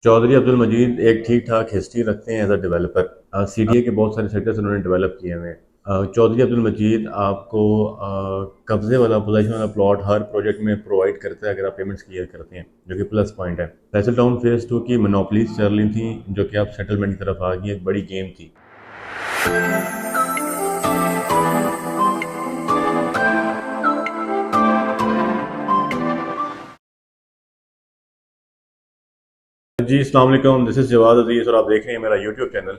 चौधरी अब्दुल मजीद एक ठीक ठाक हिस्ट्री रखते हैं एज अ डेवलपर। सीडीए के बहुत सारे सेक्टर्स उन्होंने डेवलप किए हुए हैं। चौधरी अब्दुल मजीद आपको कब्जे वाला पोजीशन वाला प्लॉट हर प्रोजेक्ट में प्रोवाइड करता है अगर आप पेमेंट्स क्लियर करते हैं, जो कि प्लस पॉइंट है। फैसल टाउन फेज 2 की मोनोपलीज चल रही थी, जो कि अब सेटलमेंट की तरफ आ गई, एक बड़ी गेम थी। जी अस्सलाम वालेकुम, दिस इज़ जवाद अजीज़ और आप देख रहे हैं मेरा यूट्यूब चैनल।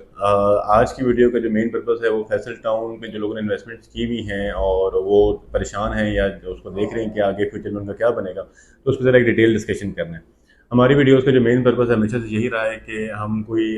आज की वीडियो का जो मेन पर्पस है वो फैसल टाउन पे जो लोगों ने इन्वेस्टमेंट्स की हुई हैं और वो परेशान हैं या जो उसको देख रहे हैं कि आगे फ्यूचर में उनका क्या बनेगा, तो उसको ज़रा एक डिटेल डिस्कशन करना है। हमारी वीडियोस का जो मेन पर्पस है हमेशा से यही रहा है कि हम कोई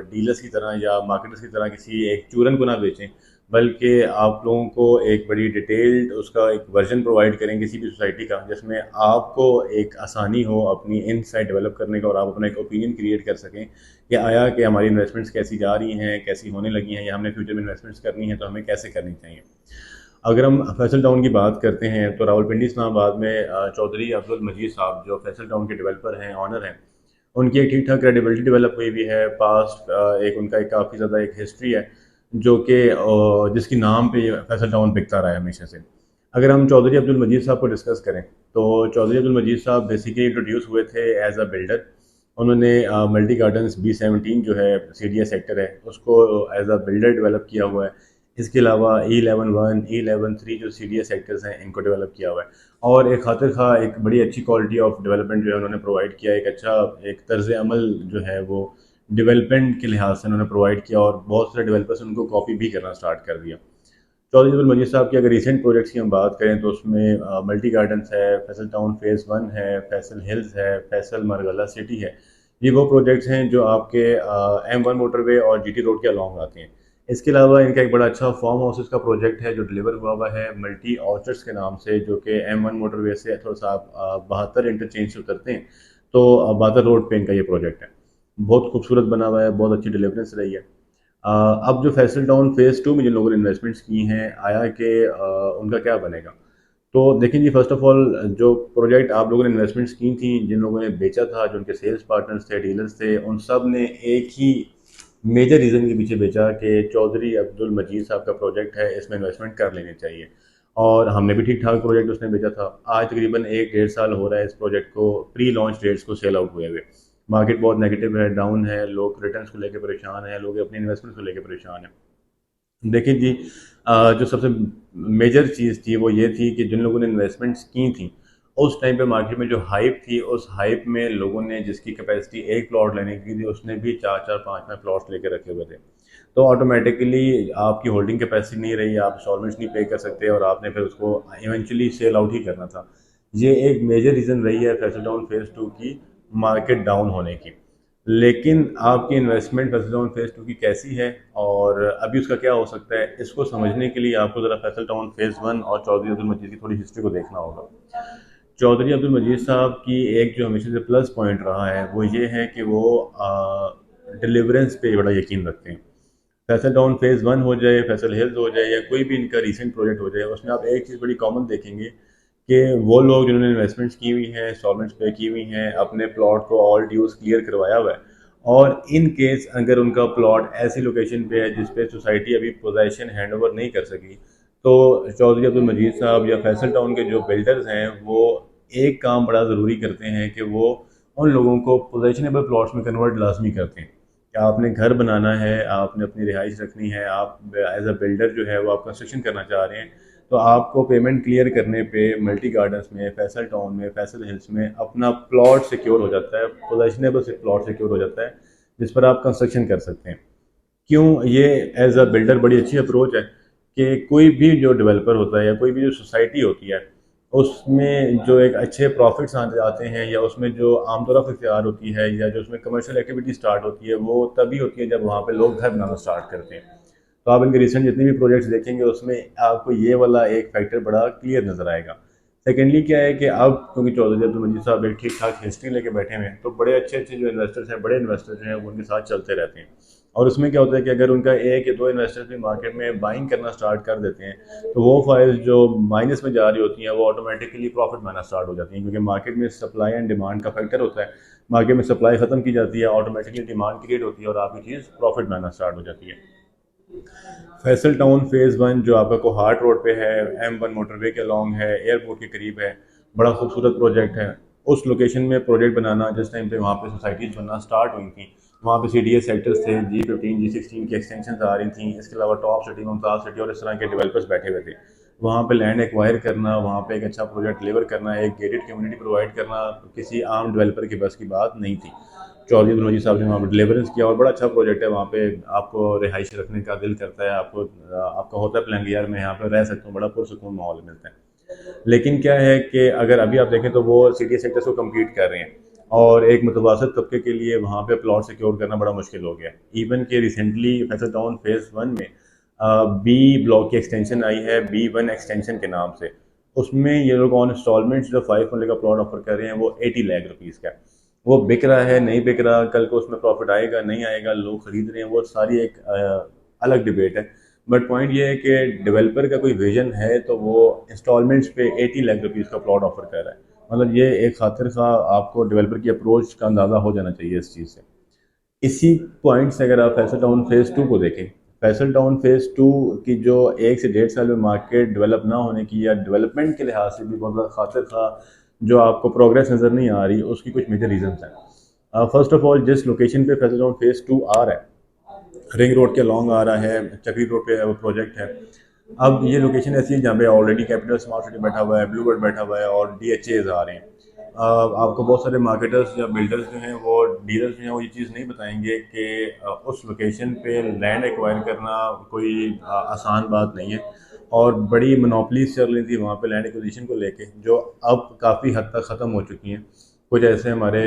डीलर्स की तरह या मार्केटर्स की तरह किसी एक चूरन को ना बेचें, बल्कि आप लोगों को एक बड़ी डिटेल्ड उसका एक वर्जन प्रोवाइड करें किसी भी सोसाइटी का, जिसमें आपको एक आसानी हो अपनी इनसाइट डेवलप करने का और आप अपना एक ओपिनियन क्रिएट कर सकें कि आया कि हमारी इन्वेस्टमेंट्स कैसी जा रही हैं, कैसी होने लगी हैं, या हमने फ्यूचर में इन्वेस्टमेंट्स करनी है तो हमें कैसे करनी चाहिए। अगर हम फैसल टाउन की बात करते हैं तो रावलपिंडी इस्लामाबाद में चौधरी अब्दुल मजीद साहब जो फैसल टाउन के डेवलपर हैं, ऑनर हैं, उनकी एक ठीक ठाक क्रेडिबिलिटी डेवलप हुई हुई है। पास्ट एक उनका एक काफ़ी ज़्यादा एक हिस्ट्री है जो कि जिसकी नाम पे ये फैसल टाउन बिकता रहा है हमेशा से। अगर हम चौधरी अब्दुल मजीद साहब को डिस्कस करें तो चौधरी अब्दुल मजीद साहब बेसिकली इंट्रोड्यूस हुए थे एज अ बिल्डर। उन्होंने मल्टी गार्डन्स B17 जो है CDA सेक्टर है उसको एज अ बिल्डर डेवलप किया हुआ है। इसके अलावा E11-1, E11-3 जो CDA सेक्टर्स हैं इनको डेवलप किया हुआ है। और एक खातिर खा एक बड़ी अच्छी क्वालिटी ऑफ डेवलपमेंट जो है उन्होंने प्रोवाइड किया, एक अच्छा एक तर्ज अमल जो है वो डेवलपमेंट के लिहाज से उन्होंने प्रोवाइड किया और बहुत सारे डेवलपर्स उनको कॉपी भी करना स्टार्ट कर दिया। चौधरी अब्दुल मजीद साहब की अगर रिसेंट प्रोजेक्ट्स की हम बात करें तो उसमें मल्टी गार्डन्स है, फैसल टाउन फेज़ 1 है, फैसल हिल्स है, फैसल मरगला सिटी है। ये वो प्रोजेक्ट्स हैं जो आपके M1 मोटरवे और GT रोड के अलॉन्ग आते हैं। इसके अलावा इनका एक बड़ा अच्छा फार्म हाउसेस का प्रोजेक्ट है जो डिलीवर हुआ हुआ है मल्टी ऑर्चर्ड्स के नाम से, जो कि M1 मोटरवे से थोड़ा सा आप 72 इंटरचेंज से उतरते हैं तो बादर रोड पे इनका ये प्रोजेक्ट है। बहुत खूबसूरत बना हुआ है, बहुत अच्छी डिलीवरेंस रही है। अब जो फैसल टाउन फेज़ 2 में जिन लोगों ने इन्वेस्टमेंट्स की हैं, आया कि उनका क्या बनेगा? तो देखें जी, फर्स्ट ऑफ ऑल जो प्रोजेक्ट आप लोगों ने इन्वेस्टमेंट्स की थी, जिन लोगों ने बेचा था, जो उनके सेल्स पार्टनर्स थे, डीलर्स थे, उन सब ने एक ही मेजर रीज़न के पीछे बेचा कि चौधरी अब्दुल मजीद साहब का प्रोजेक्ट है, इसमें इन्वेस्टमेंट कर लेनी चाहिए। और हमने भी ठीक ठाक प्रोजेक्ट उसने बेचा था। आज तकरीबन एक डेढ़ साल हो रहा है इस प्रोजेक्ट को प्री लॉन्च डेट्स को सेल आउट हुए हुए। मार्केट बहुत नेगेटिव है, डाउन है, लोग रिटर्न्स को लेकर परेशान हैं, लोग अपनी इन्वेस्टमेंट को लेकर परेशान हैं। देखिए जी, जो सबसे मेजर चीज़ थी वो ये थी कि जिन लोगों ने इन्वेस्टमेंट्स की थी उस टाइम पे मार्केट में जो हाइप थी, उस हाइप में लोगों ने जिसकी कैपेसिटी एक प्लॉट लेने की थी उसने भी चार चार पाँच पाँच प्लॉट्स लेके रखे हुए थे। तो ऑटोमेटिकली आपकी होल्डिंग कैपेसिटी नहीं रही, आप इंस्टॉलमेंट्स नहीं पे कर सकते और आपने फिर उसको इवेंचुअली सेल आउट ही करना था। ये एक मेजर रीज़न रही है फैसल टाउन फेज़ 2 की मार्केट डाउन होने की। लेकिन आपकी इन्वेस्टमेंट फैसल टाउन फेज़ 2 की कैसी है और अभी उसका क्या हो सकता है, इसको समझने के लिए आपको ज़रा फैसल टाउन फेज़ 1 और चौधरी अब्दुल मजीद की थोड़ी हिस्ट्री को देखना होगा। चौधरी अब्दुल मजीद साहब की एक जो हमेशा से प्लस पॉइंट रहा है वो ये है कि वो डिलीवरेंस पे बड़ा यकीन रखते हैं। फैसल टाउन फेज़ 1 हो जाए, फैसल हिल्स हो जाए, या कोई भी इनका रीसेंट प्रोजेक्ट हो जाए, उसमें आप एक चीज़ बड़ी कॉमन देखेंगे कि वो लोग जिन्होंने इन्वेस्टमेंट्स की हुई हैं, इंस्टॉलमेंट्स पे की हुई हैं, अपने प्लॉट को ऑल ड्यूज क्लियर करवाया हुआ है। और इन केस अगर उनका प्लॉट ऐसी लोकेशन पे है जिस पे सोसाइटी अभी पोजेसन हैंड ओवर नहीं कर सकी, तो चौधरी अब्दुल मजीद साहब या फैसल टाउन के जो बिल्डर्स हैं वो एक काम बड़ा ज़रूरी करते हैं कि वो उन लोगों को पोजेशनेबल प्लॉट्स में कन्वर्ट लाजमी करते हैं कि आपने घर बनाना है, आपने अपनी रिहाइश रखनी है, आप एज अ बिल्डर जो है वो आप कंस्ट्रक्शन करना चाह रहे हैं, तो आपको पेमेंट क्लियर करने पे मल्टी गार्डन्स में, फैसल टाउन में, फैसल हिल्स में अपना प्लॉट सिक्योर हो जाता है, पोजेशनेबल से प्लॉट सिक्योर हो जाता है जिस पर आप कंस्ट्रक्शन कर सकते हैं। क्यों ये एज अ बिल्डर बड़ी अच्छी अप्रोच है कि कोई भी जो डेवलपर होता है या कोई भी जो सोसाइटी होती है उसमें जो एक अच्छे प्रॉफिट्स आते हैं या उसमें जो आमतौर पर इख्तियार होती है या जो उसमें कमर्शियल एक्टिविटी स्टार्ट होती है वो तभी होती है जब वहाँ पे लोग घर बनाना स्टार्ट करते हैं। तो आप इनके रिसेंट जितने भी प्रोजेक्ट्स देखेंगे उसमें आपको ये वाला एक फैक्टर बड़ा क्लियर नजर आएगा। सेकेंडली क्या है कि अब क्योंकि चौधरी अब्दुल मजीद साहब एक ठीक ठाक हिस्ट्री लेके बैठे हुए हैं तो बड़े अच्छे अच्छे जो इन्वेस्टर्स हैं, बड़े इन्वेस्टर्स हैं, वो उनके साथ चलते रहते हैं। और उसमें क्या होता है कि अगर उनका एक या दो इन्वेस्टर्स भी मार्केट में बाइंग करना स्टार्ट कर देते हैं तो वो फाइल्स जो माइनस में जा रही होती हैं वो ऑटोमेटिकली प्रॉफिट में आना स्टार्ट हो जाती हैं, क्योंकि मार्केट में सप्लाई एंड डिमांड का फैक्टर होता है। मार्केट में सप्लाई ख़त्म की जाती है, ऑटोमेटिकली डिमांड क्रिएट होती है और आपकी चीज़ प्रॉफिट में आना स्टार्ट हो जाती है। फैसल टाउन फेज़ वन जो आपका कोहाट रोड पे है, M1 मोटरवे के अलॉन्ग है, एयरपोर्ट के करीब है, बड़ा खूबसूरत प्रोजेक्ट है। उस लोकेशन में प्रोजेक्ट बनाना, जिस टाइम पे वहाँ पे सोसाइटीज़ बनना स्टार्ट हुई थी, वहाँ पे CDS सेक्टर्स थे, G15 G16 की एक्सटेंशन आ रही थी, इसके अलावा टॉप सिटी, मुमताज़ सिटी और इस तरह के डेवलपर्स बैठे हुए थे। वहाँ पे लैंड एक्वायर करना, वहाँ पे एक अच्छा प्रोजेक्ट डिलीवर करना, एक गेटेड कम्युनिटी प्रोवाइड करना किसी आम डेवलपर के बस की बात नहीं थी। चौधरी अब्दुल मजीद साहब ने वहाँ पर डिलीवरेंस किया और बड़ा अच्छा प्रोजेक्ट है। वहाँ पे आपको रिहाइश रखने का दिल करता है, आपका होता है प्लान कि यार मैं यहाँ पर रह सकता हूँ, बड़ा पुरसकून माहौल मिलता है। लेकिन क्या है कि अगर अभी आप देखें तो वो सिटी सेक्टर्स को कम्पीट कर रहे हैं और एक मुतवासत तबके के लिए वहाँ पे प्लॉट सिक्योर करना बड़ा मुश्किल हो गया। इवन कि recently Faisal town phase one में बी ब्लॉक की एक्सटेंशन आई है, B1 एक्सटेंशन के नाम से। उसमें ये लोग ऑन इंस्टॉलमेंट्स जो 5 मरले का प्लॉट ऑफर कर रहे हैं वो 80 लाख रुपीज़ का है। वो बिक रहा है, नहीं बिक रहा, कल को उसमें प्रॉफिट आएगा नहीं आएगा, लोग खरीद रहे हैं, वो सारी एक अलग डिबेट है। बट पॉइंट ये है कि डेवलपर का कोई विजन है तो वो इंस्टॉलमेंट्स पे 80 लाख रुपीज़ का प्लॉट ऑफर कर रहा है। मतलब ये एक खातिर सा आपको डेवलपर की अप्रोच का अंदाज़ा हो जाना चाहिए इस चीज़ से। इसी पॉइंट से अगर आप फैसल टाउन फेज़ टू को देखें, फैसल टाउन फेज़ टू की जो 1 से 1.5 साल में मार्केट डेवलप ना होने की या डेवलपमेंट के लिहाज से भी बहुत ज़्यादा खातिर था, जो आपको प्रोग्रेस नज़र नहीं आ रही, उसकी कुछ मेजर रीजंस हैं। फर्स्ट ऑफ ऑल, जिस लोकेशन पे फैसल टाउन फेज़ टू आ रहा है, रिंग रोड के लॉन्ग आ रहा है, चक्री रोड पे वो प्रोजेक्ट है। अब ये लोकेशन ऐसी है जहाँ पे ऑलरेडी कैपिटल स्मार्ट सिटी बैठा हुआ है, ब्लू बर्ड बैठा हुआ है और DHAs आ रहे हैं। आपको बहुत सारे मार्केटर्स या बिल्डर्स जो हैं, वो डीलर्स जो हैं, वो ये चीज़ नहीं बताएंगे कि उस लोकेशन पे लैंड एक्वायर करना कोई आसान बात नहीं है और बड़ी मोनोपलीज चल रही थी वहाँ पे लैंड एक्विजिशन को लेके, जो अब काफ़ी हद तक ख़त्म हो चुकी हैं। कुछ ऐसे हमारे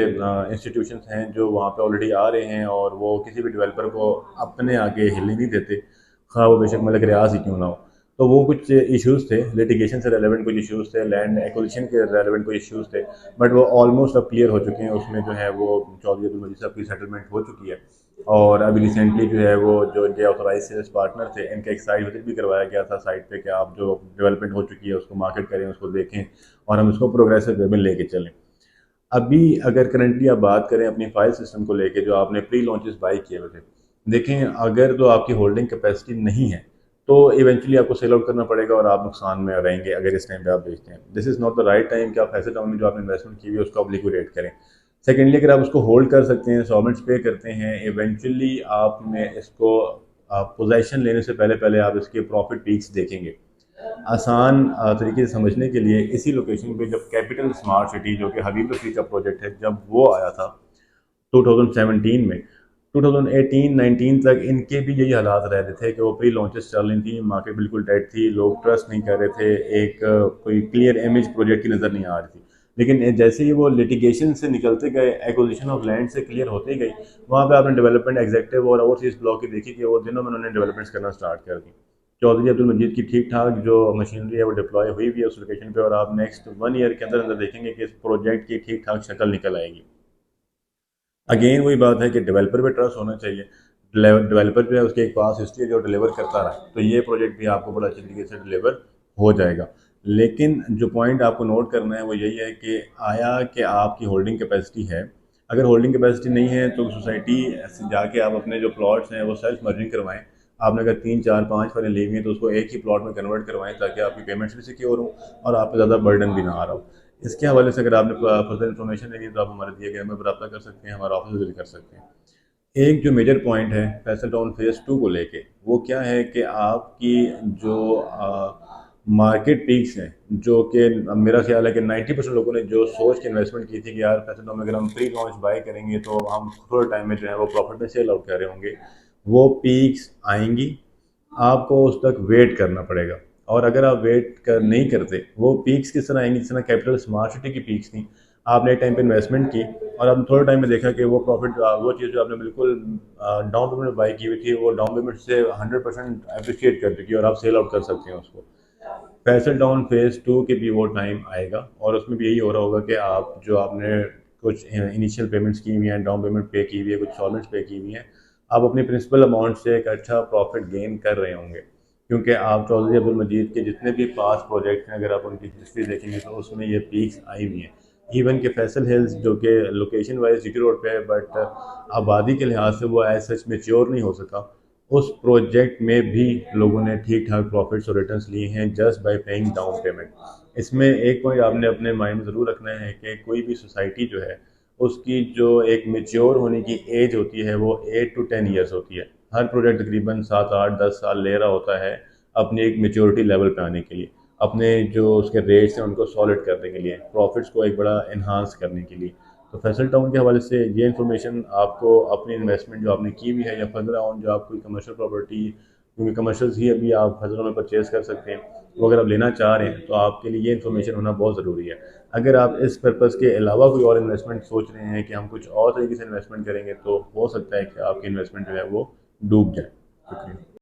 इंस्टीट्यूशंस हैं जो वहाँ पे ऑलरेडी आ रहे हैं और वो किसी भी डेवलपर को अपने आगे हिलने नहीं देते, खा वो बेशक मलिक रियाज ही क्यों ना हो। तो वो कुछ इश्यूज़ थे, लिटिगेशन से रेलेवेंट कुछ इश्यूज़ थे, लैंड एक्विजिशन के रेलेवेंट कुछ इश्यूज़ थे, बट वो ऑलमोस्ट अब क्लियर हो चुके हैं। उसमें जो है वो चौधरी अब्दुल मजीद साहब की सेटलमेंट हो चुकी है और अभी रिसेंटली जो है वो जो इनके ऑथोराइज सेल्स पार्टनर थे, इनका एक साइट विजिट भी करवाया गया था साइट पे कि आप जो डेवलपमेंट हो चुकी है उसको मार्केट करें, उसको देखें और हम उसको प्रोग्रेसिव वे में लेके चलें। अभी अगर करंटली आप बात करें अपनी फाइल सिस्टम को लेके, जो आपने प्री लॉन्चेस बाई किए हुए थे, देखें अगर तो आपकी होल्डिंग कैपेसिटी नहीं है तो इवेंचुअली आपको सेल आउट करना पड़ेगा और आप नुकसान में रहेंगे अगर इस टाइम पे आप बेचते हैं। This is not the right time कि आप फैसल टाउन में जो आपने इन्वेस्टमेंट की हुई है उसको आप लिक्विडेट करें। सेकेंडली, अगर आप उसको होल्ड कर सकते हैं, इंस्टॉलमेंट्स पे करते हैं, इवेंचुअली आपने इसको पोजेसन लेने से पहले पहले आप इसके प्रॉफिट पीक्स देखेंगे। आसान तरीके से समझने के लिए, इसी लोकेशन पे जब कैपिटल स्मार्ट सिटी जो कि हबीब रफ़ी का प्रोजेक्ट है, जब वो आया था 2017 में, 2018-19 तक इनके भी यही हालात रह रहे थे कि वो प्री लॉन्चेस चल रही थी, मार्केट बिल्कुल डेड थी, लोग ट्रस्ट नहीं कर रहे थे, एक कोई क्लियर इमेज प्रोजेक्ट की नज़र नहीं आ रही थी। लेकिन जैसे ही वो लिटिगेशन से निकलते गए, एक्विजिशन ऑफ लैंड से क्लियर होते गई, वहाँ पे आपने डेवलपमेंट एग्जेक्टिव और ओवरसीज ब्लॉक की देखी कि वो दिनों में उन्होंने डेवलपमेंट्स करना स्टार्ट कर दी। चौधरी अब्दुल मजीद की ठीक ठाक जो मशीनरी है वो डिप्लॉय हुई भी है उस लोकेशन पे और आप नेक्स्ट 1 ईयर के अंदर अंदर देखेंगे कि इस प्रोजेक्ट की ठीक ठाक शक्ल निकल आएगी। अगेन वही बात है कि डेवलपर पे ट्रस्ट होना चाहिए। डेवलपर जो है उसके एक पास हिस्ट्री है जो डिलीवर करता रहा है, तो ये प्रोजेक्ट भी आपको बड़ा अच्छी तरीके से डिलीवर हो जाएगा। लेकिन जो पॉइंट आपको नोट करना है वो यही है कि आया कि आपकी होल्डिंग कैपेसिटी है। अगर होल्डिंग कैपेसिटी नहीं है तो सोसाइटी से जाके आप अपने जो प्लॉट्स हैं वो सेल्फ मर्जिंग करवाएं। आपने अगर 3 4 5 वाले ली हुई हैं तो उसको एक ही प्लॉट में कन्वर्ट करवाएं ताकि आपकी पेमेंट्स भी सिक्योर हों और आप पे ज़्यादा बर्डन भी ना आ रहा हो। इसके हवाले से अगर आपने फर्दर इन्फॉर्मेशन लेनी है तो आप हमारे दिए गए हमें रब्ता कर सकते हैं, हमारा ऑफिस विजिट कर सकते हैं। एक जो मेजर पॉइंट है फैसल टाउन फेज़ टू को लेके, वो क्या है कि आपकी जो मार्केट पीक्स हैं, जो कि मेरा ख्याल है कि 90% लोगों ने जो सोच के इन्वेस्टमेंट की थी कि यार फैसल टाउन में अगर हम प्री लॉन्च बाय करेंगे तो हम थोड़े टाइम में जो है वो प्रॉफिट में सेल आउट कर रहे होंगे, वो पीक्स आएंगी, आपको उस तक वेट करना पड़ेगा। और अगर आप वेट कर नहीं करते, वो पीक्स किस तरह आएंगी, जिस तरह कैपिटल स्मार्ट सिटी की पीक्स थी, आपने एक टाइम पे इन्वेस्टमेंट की और आपने थोड़े टाइम में देखा कि वो प्रॉफिट, वो चीज़ जो आपने बिल्कुल डाउन पेमेंट में बाई की हुई थी वो डाउन पेमेंट से 100% अप्रिशिएट कर चुकी है और आप सेल आउट कर सकते हैं उसको। फैसल टाउन फेज़ टू के भी वो टाइम आएगा और उसमें भी यही हो रहा होगा कि आप जो आपने कुछ इनिशियल पेमेंट्स की हुई हैं, डाउन पेमेंट पे की हुई है, कुछ इंस्टॉलमेंट्स पे की हुई हैं, आप अपनी प्रिंसिपल अमाउंट से एक अच्छा प्रॉफिट गेन कर रहे होंगे। क्योंकि आप चौधरी अब्दुल मजीद के जितने भी पास प्रोजेक्ट हैं, अगर आप उनकी हिस्ट्री देखेंगे तो उसमें ये पीक्स आई हुई हैं। इवन के फैसल हिल्स जो कि लोकेशन वाइज जीटी रोड पे है, बट आबादी के लिहाज से वो एज सच मेच्योर नहीं हो सका। उस प्रोजेक्ट में भी लोगों ने ठीक ठाक प्रॉफिट्स और रिटर्न्स लिए हैं just by paying down payment. इसमें एक पॉइंट आपने अपने माइंड में ज़रूर रखना है कि कोई भी सोसाइटी जो है उसकी जो एक मेच्योर होने की एज होती है वो 8 to 10 ईयर्स होती है। हर प्रोजेक्ट तकरीबन 7 8 10 साल ले रहा होता है अपनी एक मेच्योरिटी लेवल पे आने के लिए, अपने जो उसके रेट्स हैं उनको सॉलिड करने के लिए, प्रॉफिट्स को एक बड़ा इन्हांस करने के लिए। तो फैसल टाउन के हवाले से ये इन्फॉर्मेशन आपको अपनी इन्वेस्टमेंट जो आपने की हुई है या फर्दर ऑन जो आप कोई कमर्शियल प्रॉपर्टी, क्योंकि कमर्शियल्स ही अभी आप फैसलों में परचेज़ कर सकते हैं, वो अगर आप लेना चाह रहे हैं तो आपके लिए ये इन्फॉर्मेशन होना बहुत ज़रूरी है। अगर आप इस पर्पज़ के अलावा कोई और इन्वेस्टमेंट सोच रहे हैं कि हम कुछ और तरीके से इन्वेस्टमेंट करेंगे तो हो सकता है कि आपकी इन्वेस्टमेंट जो है वो डूब जाए। शुक्रिया।